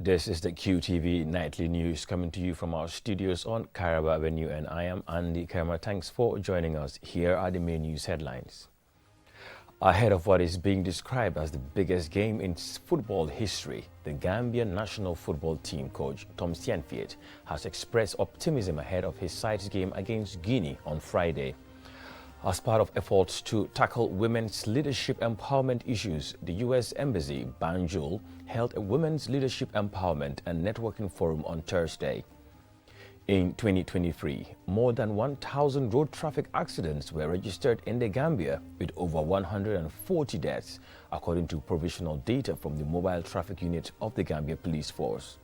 This is the QTV Nightly News coming to you from our studios on Caraba Avenue, and I am Andy Kerma. Thanks for joining us. Here are the main news headlines. Ahead of what is being described as the biggest game in football history, the Gambian national football team coach Tom Saintfiet has expressed optimism ahead of his side's game against Guinea on Friday. As part of efforts to tackle women's leadership empowerment issues, the U.S. Embassy, Banjul, held a Women's Leadership Empowerment and Networking Forum on Thursday. In 2023, more than 1,000 road traffic accidents were registered in the Gambia, with over 140 deaths, according to provisional data from the Mobile Traffic Unit of the Gambia Police Force.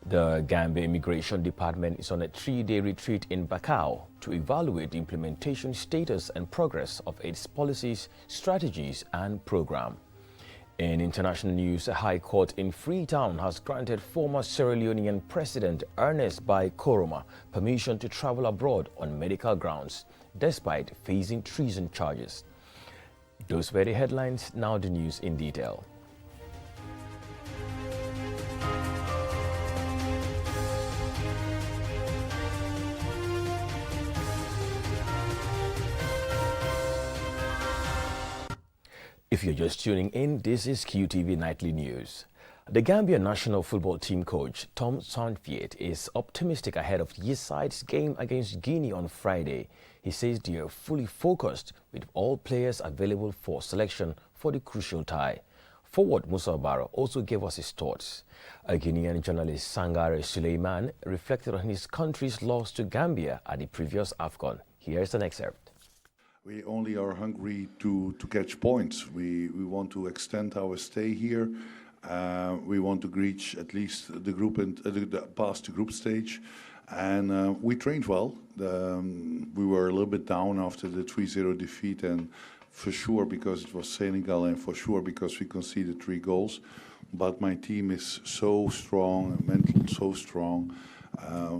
The Gambia Immigration Department is on a 3-day retreat in Bakau to evaluate the implementation status and progress of its policies, strategies, and program. In international news, a High Court in Freetown has granted former Sierra Leonean President Ernest Bai Koroma permission to travel abroad on medical grounds, despite facing treason charges. Those were the headlines, now the news in detail. If you're just tuning in, this is QTV Nightly News. The Gambia national football team coach Tom Saintfiet is optimistic ahead of his side's game against Guinea on Friday. He says they are fully focused with all players available for selection for the crucial tie. Forward Musa Barrow also gave us his thoughts. A Guinean journalist, Sangare Suleiman, reflected on his country's loss to Gambia at the previous AFCON. Here's an excerpt. We only are hungry to catch points. We want to extend our stay here. We want to reach at least the group and past the group stage. And we trained well. We were a little bit down after the 3-0 defeat, and for sure because it was Senegal, and for sure because we conceded 3 goals. But my team is so strong, mentally so strong.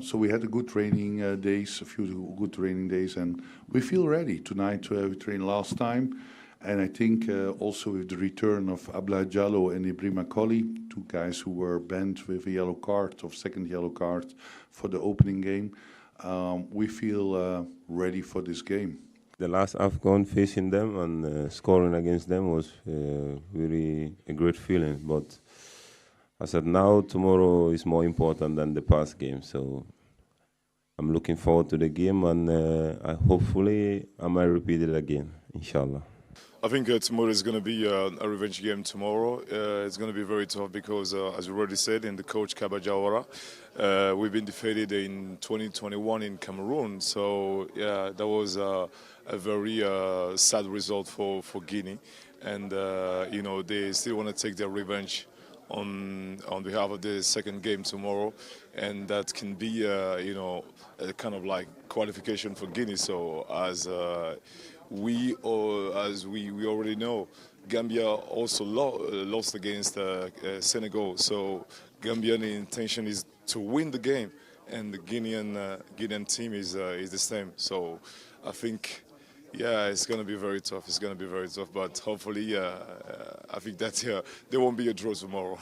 So we had a good training days, a few good training days, and we feel ready. Tonight we trained last time, and I think also with the return of Abla Jallo and Ibrahim Akoli, 2 guys who were banned with a yellow card, or second yellow card for the opening game, we feel ready for this game. The last AFCON facing them and scoring against them was really a great feeling, but I said now tomorrow is more important than the past game, so I'm looking forward to the game, and hopefully I might repeat it again, inshallah. I think tomorrow is going to be a revenge game tomorrow. It's going to be very tough because, as we already said, in the coach Kaba Jawara, we've been defeated in 2021 in Cameroon, so yeah, that was a very sad result for Guinea, and you know, they still want to take their revenge on behalf of the second game tomorrow, and that can be you know, a kind of like qualification for Guinea. So as we already know, Gambia also lost against Senegal. So Gambian intention is to win the game, and the Guinean team is the same. So I think, yeah, it's going to be very tough. It's going to be very tough, but hopefully, I think that there won't be a draw tomorrow.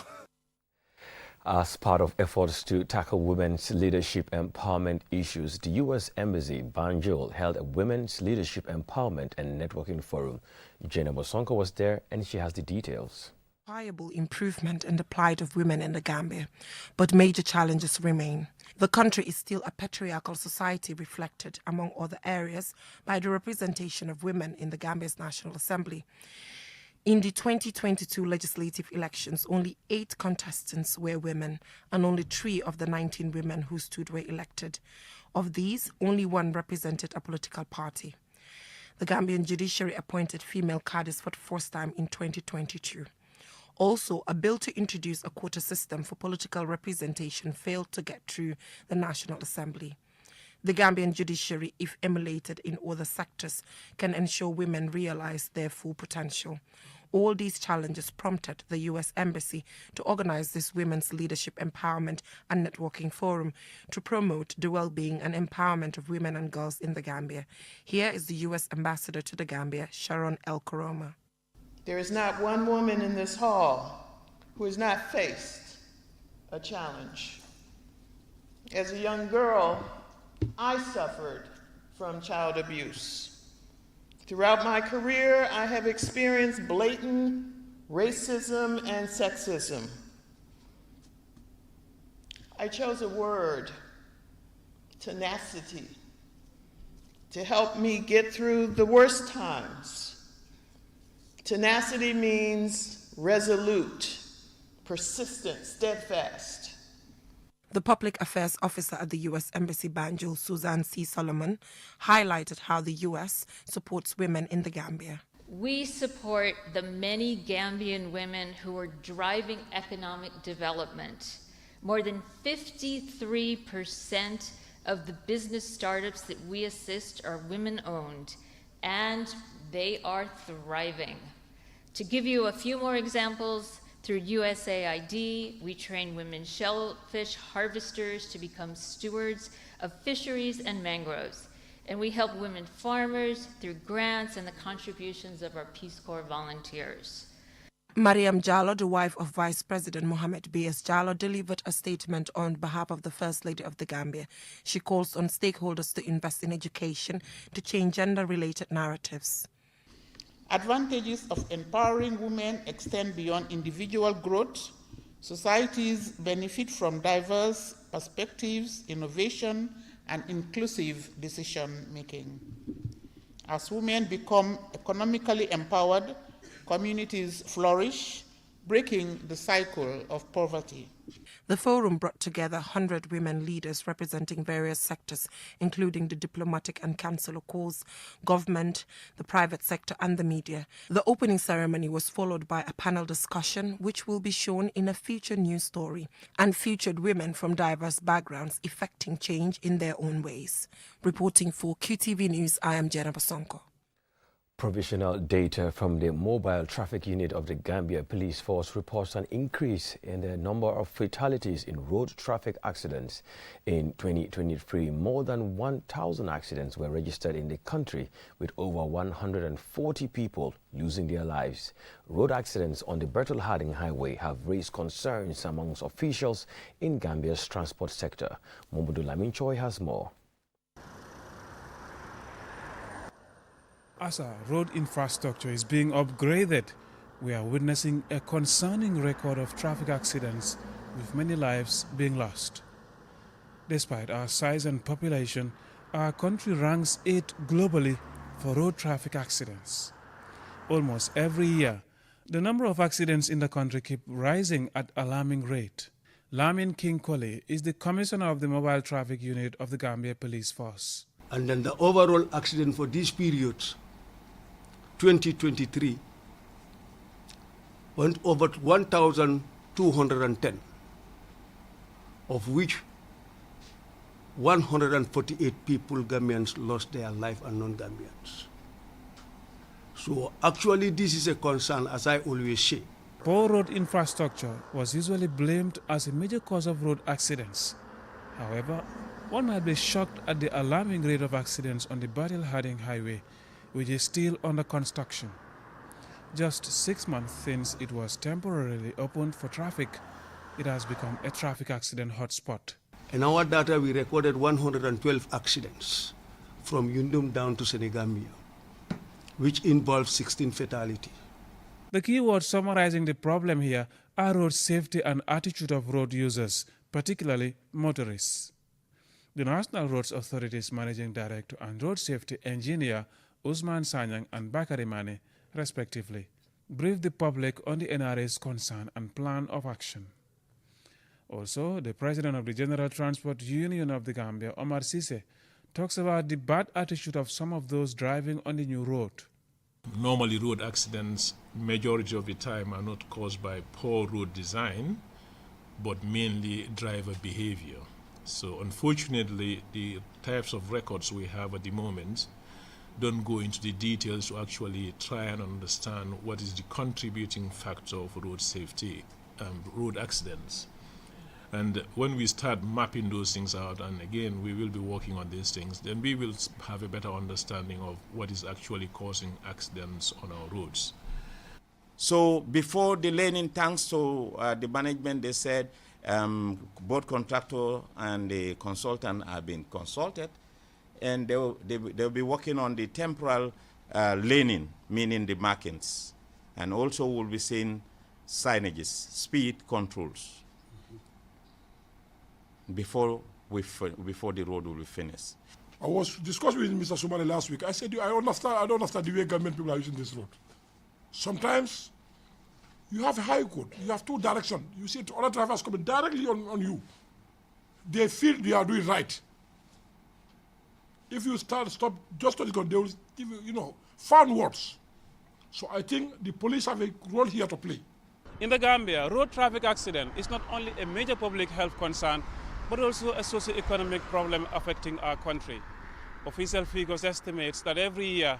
As part of efforts to tackle women's leadership empowerment issues, the U.S. Embassy, Banjul, held a Women's Leadership Empowerment and Networking Forum. Jenna Bosonko was there, and she has the details. Viable improvement in the plight of women in the Gambia, but major challenges remain. The country is still a patriarchal society, reflected, among other areas, by the representation of women in the Gambia's National Assembly. In the 2022 legislative elections, only 8 contestants were women, and only 3 of the 19 women who stood were elected. Of these, only 1 represented a political party. The Gambian judiciary appointed female cadres for the first time in 2022. Also, a bill to introduce a quota system for political representation failed to get through the National Assembly. The Gambian judiciary, if emulated in other sectors, can ensure women realize their full potential. All these challenges prompted the U.S. Embassy to organize this Women's Leadership Empowerment and Networking Forum to promote the well-being and empowerment of women and girls in the Gambia. Here is the U.S. Ambassador to the Gambia, Sharon L. Koroma. There is not one woman in this hall who has not faced a challenge. As a young girl, I suffered from child abuse. Throughout my career, I have experienced blatant racism and sexism. I chose a word, tenacity, to help me get through the worst times. Tenacity means resolute, persistent, steadfast. The public affairs officer at the U.S. Embassy Banjul, Suzanne C. Solomon, highlighted how the U.S. supports women in the Gambia. We support the many Gambian women who are driving economic development. More than 53% of the business startups that we assist are women-owned, and they are thriving. To give you a few more examples, through USAID, we train women shellfish harvesters to become stewards of fisheries and mangroves. And we help women farmers through grants and the contributions of our Peace Corps volunteers. Mariam Jallow, the wife of Vice President Mohamed B.S. Jallow, delivered a statement on behalf of the First Lady of the Gambia. She calls on stakeholders to invest in education to change gender-related narratives. Advantages of empowering women extend beyond individual growth. Societies benefit from diverse perspectives, innovation, and inclusive decision-making. As women become economically empowered, communities flourish, breaking the cycle of poverty. The forum brought together 100 women leaders representing various sectors, including the diplomatic and consular corps, government, the private sector, and the media. The opening ceremony was followed by a panel discussion, which will be shown in a future news story, and featured women from diverse backgrounds effecting change in their own ways. Reporting for QTV News, I am Jenna Basonko. Provisional data from the Mobile Traffic Unit of the Gambia Police Force reports an increase in the number of fatalities in road traffic accidents. In 2023, more than 1,000 accidents were registered in the country, with over 140 people losing their lives. Road accidents on the Bertel Harding Highway have raised concerns amongst officials in Gambia's transport sector. Momodu Laminchoy has more. As our road infrastructure is being upgraded, we are witnessing a concerning record of traffic accidents, with many lives being lost. Despite our size and population, our country ranks 8th globally for road traffic accidents. Almost every year, the number of accidents in the country keep rising at alarming rate. Lamin King Kole is the commissioner of the Mobile Traffic Unit of the Gambia Police Force. And then the overall accident for these periods, 2023, went over 1,210, of which 148 people, Gambians, lost their life and non-Gambians. So actually this is a concern, as I always say. Poor road infrastructure was usually blamed as a major cause of road accidents. However, one might be shocked at the alarming rate of accidents on the Bertel Harding Highway, which is still under construction. Just 6 months since it was temporarily opened for traffic, it has become a traffic accident hotspot. In our data, we recorded 112 accidents from Yundum down to Senegambia, which involved 16 fatalities. The key words summarizing the problem here are road safety and attitude of road users, particularly motorists. The National Roads Authority's Managing Director and Road Safety Engineer Usman Sanyang and Bakari Mane, respectively, briefed the public on the NRA's concern and plan of action. Also, the President of the General Transport Union of the Gambia, Omar Sise, talks about the bad attitude of some of those driving on the new road. Normally, road accidents, majority of the time, are not caused by poor road design, but mainly driver behavior. So unfortunately, the types of records we have at the moment don't go into the details to actually try and understand what is the contributing factor for road safety, road accidents. And when we start mapping those things out, and again, we will be working on these things, then we will have a better understanding of what is actually causing accidents on our roads. So before the learning, thanks to the management, they said Both contractor and the consultant have been consulted, and they'll be working on the temporal laning, meaning the markings, and also we'll be seeing signages, speed controls, before the road will be finished. I was discussing with Mr. Somali last week. I said, I don't understand the way government people are using this road. Sometimes you have a high code, you have two directions. You see other drivers coming directly on you. They feel they are doing right. If you stop just on the code, they will give you, fun words. So I think the police have a role here to play. In the Gambia, road traffic accident is not only a major public health concern, but also a socio-economic problem affecting our country. Official figures estimates that every year,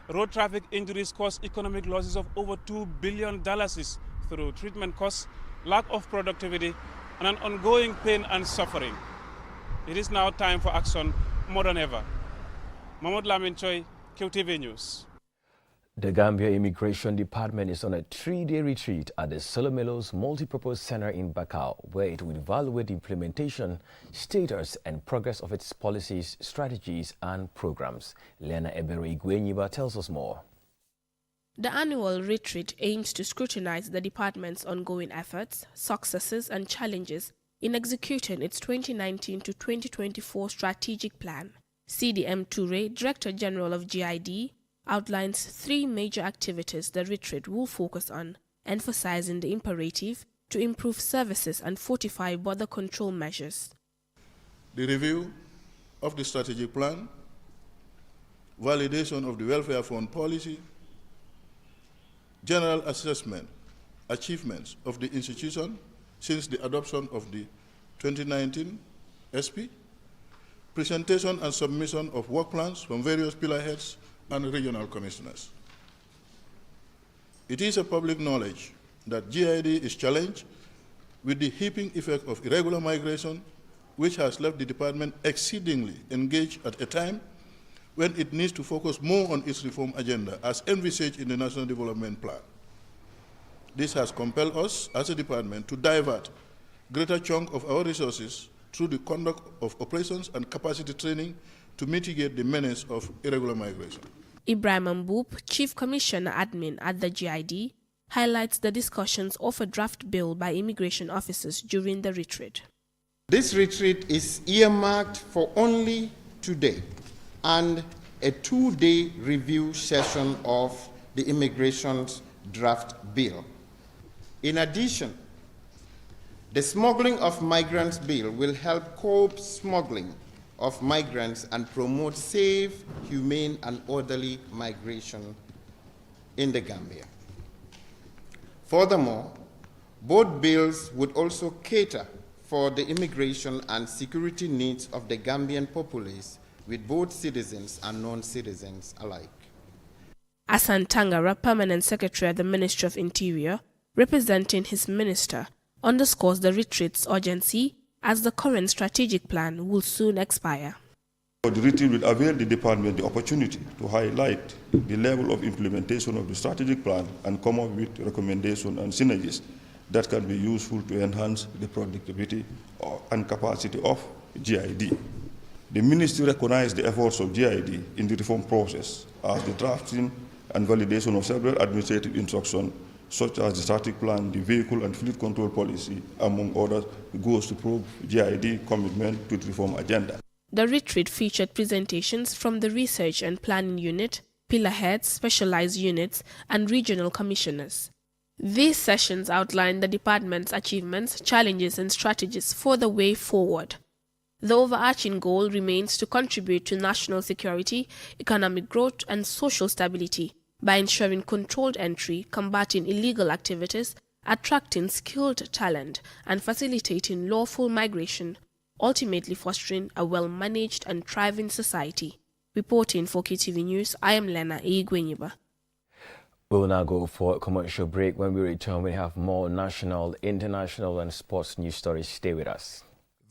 road traffic injuries cause economic losses of over $2 billion through treatment costs, lack of productivity, and an ongoing pain and suffering. It is now time for action more than ever. Mahmoud Lamin Choi, QTV News. The Gambia Immigration Department is on a 3-day retreat at the Solomelos Multipurpose Center in Bakau, where it will evaluate the implementation, status and progress of its policies, strategies and programs. Lena Ebere-Igwenyiba tells us more. The annual retreat aims to scrutinize the department's ongoing efforts, successes and challenges in executing its 2019 to 2024 strategic plan. CDM Toure, Director General of GID, outlines 3 major activities the retreat will focus on, emphasizing the imperative to improve services and fortify border control measures. The review of the strategic plan, validation of the welfare fund policy, general assessment, achievements of the institution since the adoption of the 2019 SP, presentation and submission of work plans from various pillar heads and regional commissioners. It is a public knowledge that GID is challenged with the heaping effect of irregular migration, which has left the department exceedingly engaged at a time when it needs to focus more on its reform agenda as envisaged in the National Development Plan. This has compelled us as a department to divert greater chunk of our resources through the conduct of operations and capacity training to mitigate the menace of irregular migration. Ibrahim Mboub, Chief Commissioner Admin at the GID, highlights the discussions of a draft bill by immigration officers during the retreat. This retreat is earmarked for only today and a 2-day review session of the immigration draft bill. In addition, the Smuggling of Migrants Bill will help curb smuggling of migrants and promote safe, humane, and orderly migration in the Gambia. Furthermore, both bills would also cater for the immigration and security needs of the Gambian populace, with both citizens and non-citizens alike. Asan Tangara, Permanent Secretary at the Ministry of Interior, representing his minister, underscores the retreat's urgency as the current strategic plan will soon expire. The retreat will avail the department the opportunity to highlight the level of implementation of the strategic plan and come up with recommendations and synergies that can be useful to enhance the productivity and capacity of GID. The ministry recognized the efforts of GID in the reform process as the drafting and validation of several administrative instructions such as the static plan, the vehicle and fleet control policy, among others, goes to prove GID commitment to the reform agenda. The retreat featured presentations from the Research and Planning Unit, pillar heads, specialized units, and regional commissioners. These sessions outlined the department's achievements, challenges, and strategies for the way forward. The overarching goal remains to contribute to national security, economic growth, and social stability by ensuring controlled entry, combating illegal activities, attracting skilled talent, and facilitating lawful migration, ultimately fostering a well-managed and thriving society. Reporting for KTV News, I am Lena Igwenyiba. We will now go for a commercial break. When we return, we have more national, international, and sports news stories. Stay with us.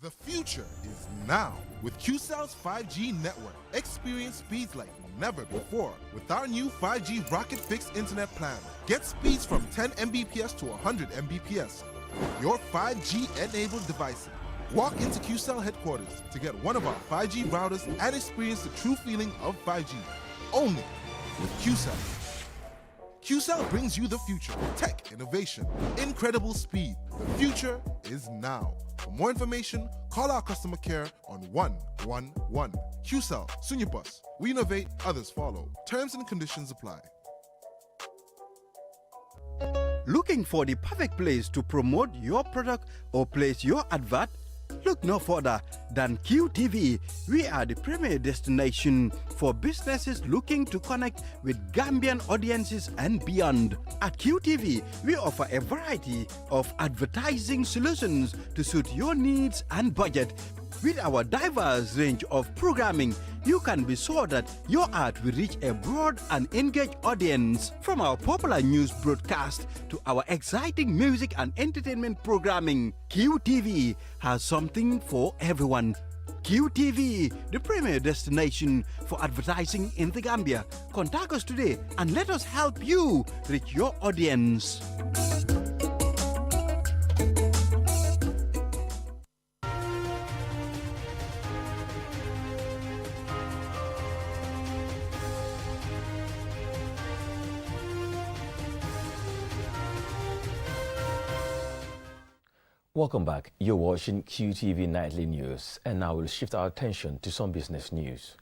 The future is now with QCell's 5G network. Experience speeds like never before with our new 5G Rocket Fix internet plan. Get speeds from 10 Mbps to 100 Mbps. your 5G-enabled devices. Walk into QCell headquarters to get one of our 5G routers and experience the true feeling of 5G. Only with QCell. QCell brings you the future, tech, innovation, incredible speed. The future is now. For more information, call our customer care on 111. QCell, Sunyabus. We innovate, others follow. Terms and conditions apply. Looking for the perfect place to promote your product or place your advert? Look no further than QTV. We are the premier destination for businesses looking to connect with Gambian audiences and beyond. At QTV, we offer a variety of advertising solutions to suit your needs and budget. With our diverse range of programming, you can be sure that your ad will reach a broad and engaged audience. From our popular news broadcast to our exciting music and entertainment programming, QTV has something for everyone. QTV, the premier destination for advertising in the Gambia. Contact us today and let us help you reach your audience. Welcome back. You're watching QTV Nightly News, and now we'll shift our attention to some business news.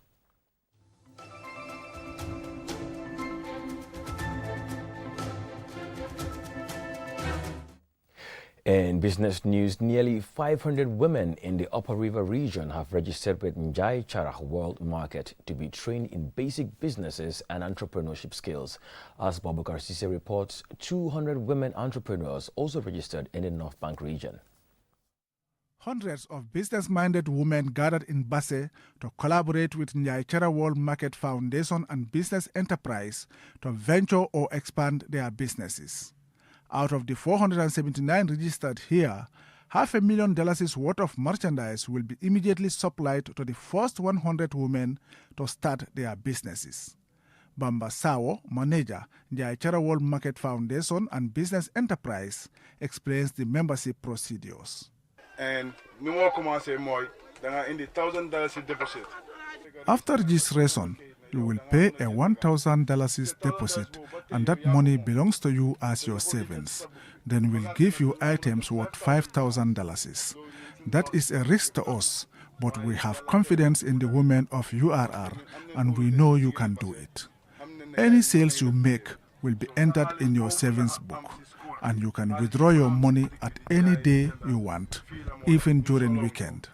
In business news, nearly 500 women in the Upper River region have registered with Njai Charah World Market to be trained in basic businesses and entrepreneurship skills. As Babakar Sise reports, 200 women entrepreneurs also registered in the North Bank region. Hundreds of business-minded women gathered in Basse to collaborate with Njai Charah World Market Foundation and Business Enterprise to venture or expand their businesses. Out of the 479 registered here, $500,000 worth of merchandise will be immediately supplied to the first 100 women to start their businesses. Bamba Sawo, manager, Njai Charah World Market Foundation and Business Enterprise, explains the membership procedures. And we will commence more than in the $1,000 deposit. After registration, you will pay a $1,000 deposit, and that money belongs to you as your savings. Then we'll give you items worth $5,000. That is a risk to us, but we have confidence in the women of URR, and we know you can do it. Any sales you make will be entered in your savings book, and you can withdraw your money at any day you want, even during weekend.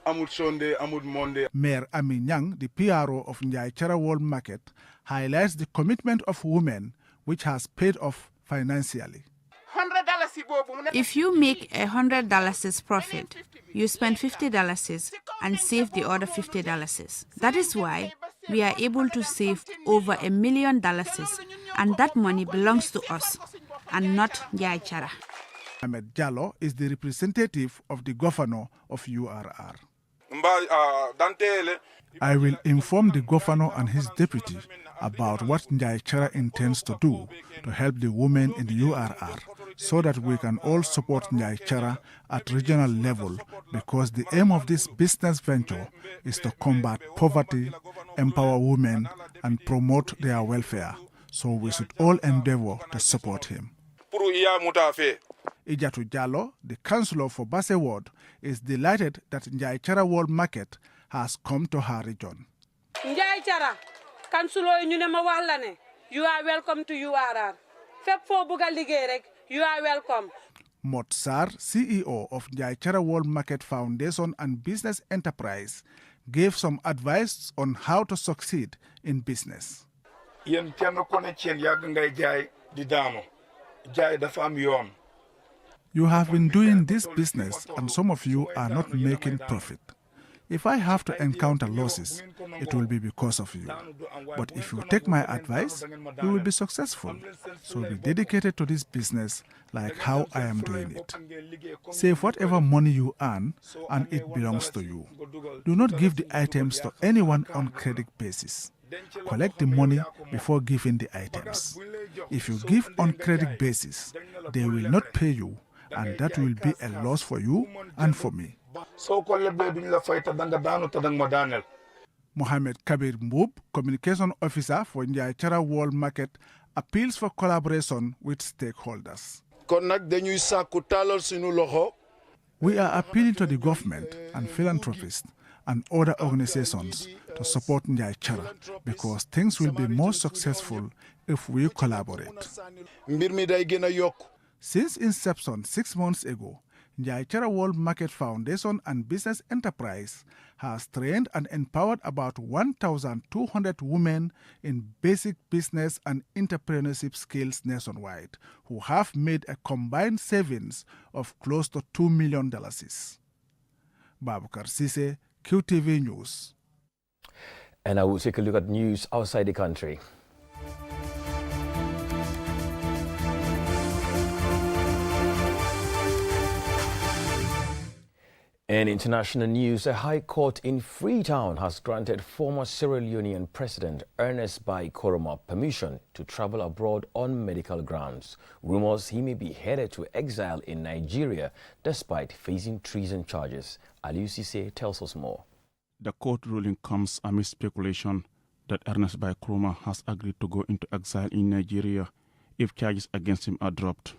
Mayor Ami Nyang, the PRO of Njai Charah World Market, highlights the commitment of women, which has paid off financially. If you make $100 profit, you spend $50 and save the other $50. That is why we are able to save over $1 million, and that money belongs to us and not Njai Charah. Ahmed Jallo is the representative of the governor of URR. I will inform the governor and his deputy about what Njai Charah intends to do to help the women in the URR so that we can all support Njai Charah at regional level, because the aim of this business venture is to combat poverty, empower women, and promote their welfare. So we should all endeavor to support him. Ijatu Jallo, the councillor for Basse Ward, is delighted that Njai Charah World Market has come to her region. Njai Charah, councillor you are welcome to URR. Fep fo buga liggéey rek, you are welcome. Motsar, CEO of Njai Charah World Market Foundation and Business Enterprise, gave some advice on how to succeed in business. You have been doing this business and some of you are not making profit. If I have to encounter losses, it will be because of you. But if you take my advice, you will be successful. So be dedicated to this business like how I am doing it. Save whatever money you earn and it belongs to you. Do not give the items to anyone on credit basis. Collect the money before giving the items. If you give on credit basis, they will not pay you, and that will be a loss for you and for me. Mohamed Kabir Mbub, Communication Officer for Njaichara World Market, appeals for collaboration with stakeholders. We are appealing to the government and philanthropists and other organizations to support Njaichara because things will be more successful if we collaborate. Since inception 6 months ago, Njaichara World Market Foundation and Business Enterprise has trained and empowered about 1,200 women in basic business and entrepreneurship skills nationwide, who have made a combined savings of close to $2 million. Babukar Sise, QTV News. And I will take a look at news outside the country. In international news, a high court in Freetown has granted former Sierra Leonean President Ernest Bai Koroma permission to travel abroad on medical grounds. Rumors he may be headed to exile in Nigeria despite facing treason charges. Aliou Cissé tells us more. The court ruling comes amid speculation that Ernest Bai Koroma has agreed to go into exile in Nigeria if charges against him are dropped.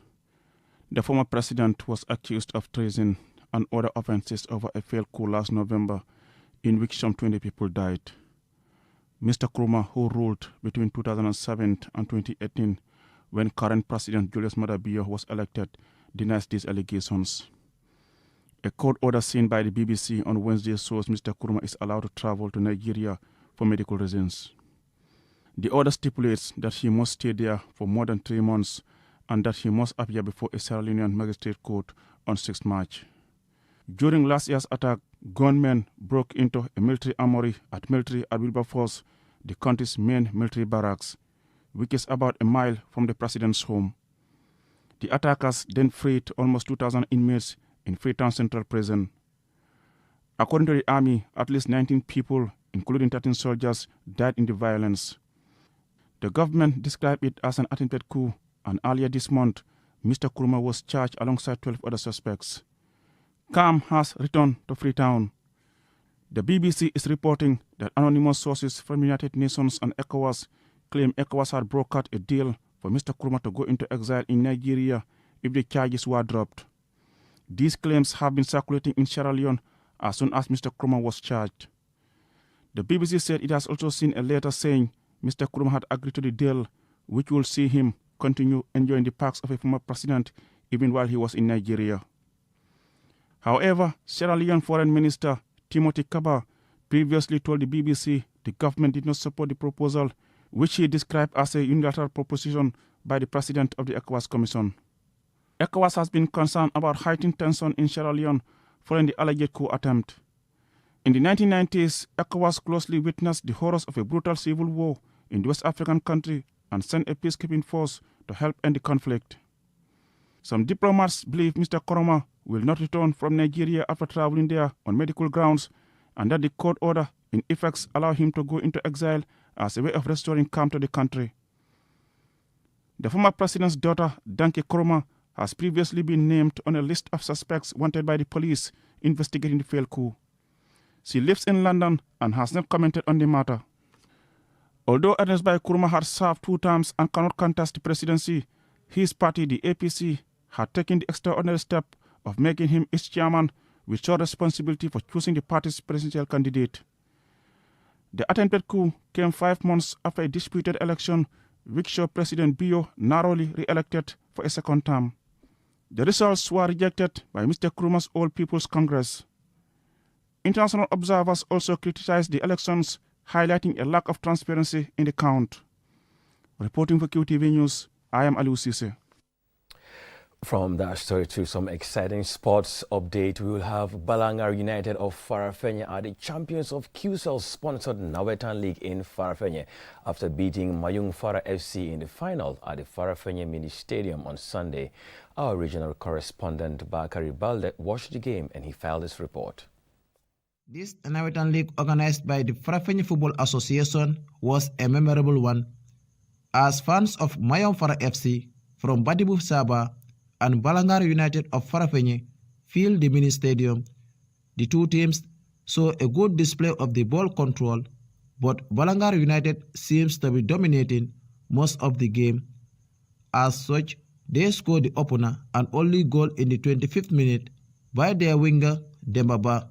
The former president was accused of treason and other offences over a failed coup last November in which some 20 people died. Mr. Koroma, who ruled between 2007 and 2018 when current President Julius Maada Bio was elected, denies these allegations. A court order seen by the BBC on Wednesday shows Mr. Koroma is allowed to travel to Nigeria for medical reasons. The order stipulates that he must stay there for more than 3 months and that he must appear before a Sierra Leonean magistrate court on 6 March. During last year's attack, gunmen broke into a military armory at Wilberforce, the country's main military barracks, which is about a mile from the president's home. The attackers then freed almost 2,000 inmates in Freetown Central Prison. According to the army, at least 19 people, including 13 soldiers, died in the violence. The government described it as an attempted coup, and earlier this month, Mr. Koroma was charged alongside 12 other suspects. Calm has returned to Freetown. The BBC is reporting that anonymous sources from the United Nations and ECOWAS claim ECOWAS had brokered a deal for Mr. Koroma to go into exile in Nigeria if the charges were dropped. These claims have been circulating in Sierra Leone as soon as Mr. Koroma was charged. The BBC said it has also seen a letter saying Mr. Koroma had agreed to the deal, which will see him continue enjoying the perks of a former president even while he was in Nigeria. However, Sierra Leone Foreign Minister Timothy Kaba previously told the BBC the government did not support the proposal, which he described as a unilateral proposition by the president of the ECOWAS Commission. ECOWAS has been concerned about heightened tension in Sierra Leone following the alleged coup attempt. In the 1990s, ECOWAS closely witnessed the horrors of a brutal civil war in the West African country and sent a peacekeeping force to help end the conflict. Some diplomats believe Mr. Koroma will not return from Nigeria after traveling there on medical grounds, and that the court order in effect allow him to go into exile as a way of restoring calm to the country. The former president's daughter, Danke Koroma, has previously been named on a list of suspects wanted by the police investigating the failed coup. She lives in London and has not commented on the matter. Although Ernest Bai Koroma had served 2 terms and cannot contest the presidency, his party, the APC, had taken the extraordinary step of making him its chairman with sole responsibility for choosing the party's presidential candidate. The attempted coup came 5 months after a disputed election which saw President Bio narrowly re-elected for a second term. The results were rejected by Mr. Koroma's All People's Congress. International observers also criticized the elections, highlighting a lack of transparency in the count. Reporting for QTV News, I am Aliou Cissé. From that story to some exciting sports update, we will have Balanga United of Farafenni are the champions of QCell-sponsored Nawetan League in Farafenni after beating Mayung Fara FC in the final at the Farafenni Mini Stadium on Sunday. Our regional correspondent Bakari Balde watched the game and he filed this report. This Nawetan League, organized by the Farafenni Football Association, was a memorable one, as fans of Mayung Fara FC from Badibu Saba and Balangar United of Farafenni filled the mini stadium. The two teams saw a good display of the ball control, but Balangar United seems to be dominating most of the game. As such, they scored the opener and only goal in the 25th minute by their winger Dembaba.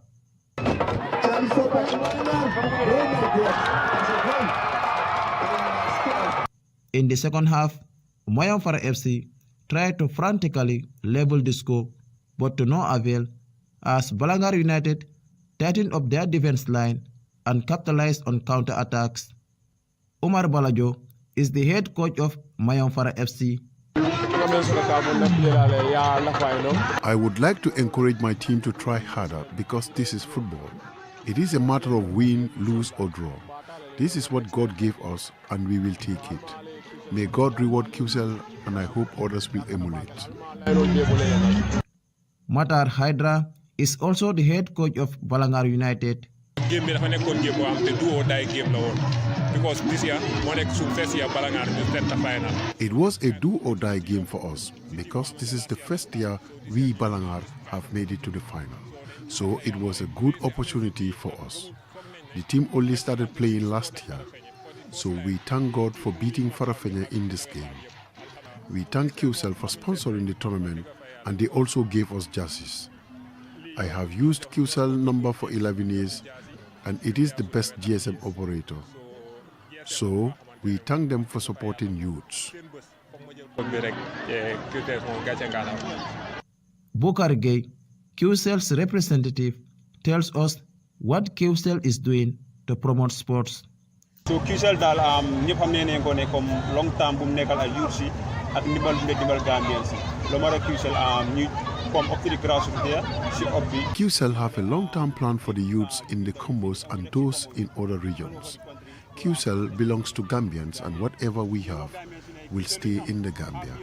In the second half, Mayomfara FC tried to frantically level the score, but to no avail, as Balangar United tightened up their defense line and capitalized on counter-attacks. Omar Balajo is the head coach of Mayomfara FC. I would like to encourage my team to try harder because this is football. It is a matter of win, lose or draw. This is what God gave us and we will take it. May God reward QCell and I hope others will emulate. Matar Hydra is also the head coach of Balangar United. Game bi dafa nekkoon game boo xam te do or die game la woon because this year moo nekk suñu first year Balangar ñu dem ta final. It was a do or die game for us because this is the first year we Balangar have made it to the final. So it was a good opportunity for us. The team only started playing last year, so we thank God for beating Farafenni in this game. We thank QCell for sponsoring the tournament and they also gave us jerseys. I have used QCell number for 11 years and it is the best GSM operator. So we thank them for supporting youths. Bokar Gay, QCell's representative, tells us what QCell is doing to promote sports. So QCell dal ñepp xam né ko né comme long term bu nekkal ay youth ci ak ndimbal Gambian ci lo mara QCell ñu come up to the grassroots there ci obbi. QCell have a long-term plan for the youths in the Combos and those in other regions. QCell belongs to Gambians and whatever we have will stay in the Gambia.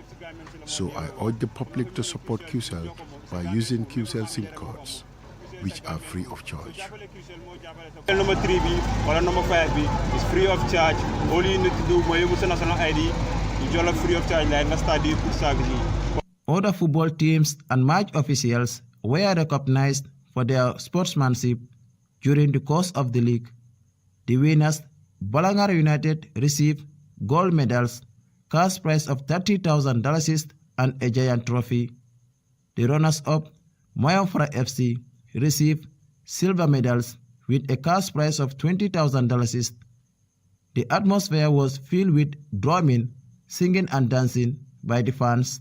So I urge the public to support QCell by using QCell SIM cards, which are free of charge. Number 3B or number 5B is free of charge. All you need to do is use national ID. You just free of charge like study service. Other football teams and match officials were recognized for their sportsmanship during the course of the league. The winners, Balangar United, received gold medals, cash prize of $30,000 and a giant trophy. The runners-up, Mayomfara FC, received silver medals with a cash prize of $20,000. The atmosphere was filled with drumming, singing and dancing by the fans.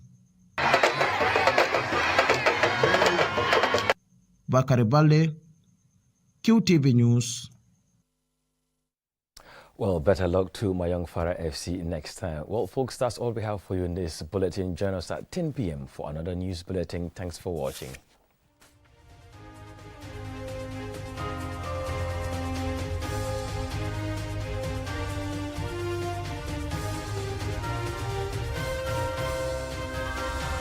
Bakari Balde, QTV News. Well, better luck to Mayomfara FC next time. Well, folks, that's all we have for you in this bulletin. Join us at 10 p.m. for another news bulletin. Thanks for watching.